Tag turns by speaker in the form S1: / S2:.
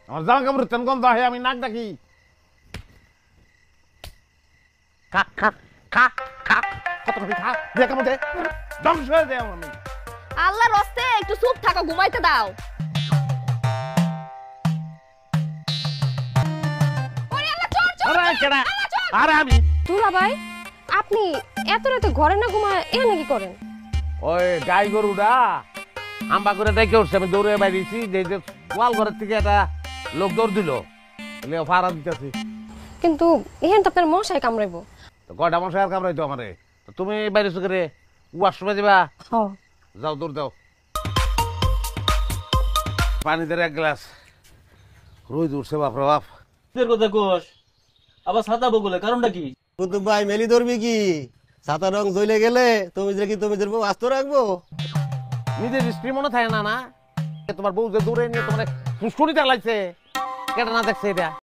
S1: আমার জামা কাপড় তেন গন্ধ হয়, আমি নাক ডাকি। খা খা খা খা, কত খাবি খা, দে কেমন দে, ধ্বংস হয়ে দেয় আমি।
S2: আল্লাহর রাস্তে একটু চুপ থাকো, ঘুমাইতে দাও। ওরে আল্লাহ, চোর চোর।
S1: আরে কেডা? আরে আমি
S3: দুলা ভাই, আপনি এত রাতে ঘরে না ঘুমায় এখানে কি করেন?
S1: ওই গাই গরুটা আম্বা করে ডেকে উঠছে, আমি দৌড়ে বাইরেছি, যে গোয়াল ঘরের থেকে একটা লোক দৌড় দিল, ফাড়া দিতেছি।
S3: কিন্তু এখানে তো আপনার মশাই কামড়াইবো।
S1: কয়টা মশাই আর কামড়াইতো আমারে? তুমি বাইরে করে ওয়াশরুমে যাবা, যাও দৌড় দাও। পানি দেড় এক গ্লাস, রোজ উঠছে বাপরে বাপ।
S4: কথা কোষ আবার ছাতা বগলে কারণটা কি?
S5: কুতুব ভাই মেলি ধরবি কি? ছাতা রং জ্বলে গেলে তুমি যে কি তুমি আস্ত রাখবো?
S1: নিজের স্ত্রী মনে থাকে না? না তোমার বউ যে দৌড়ে নিয়ে তোমার ফুসকুনি লাগছে, কেটে না দেখছে এটা।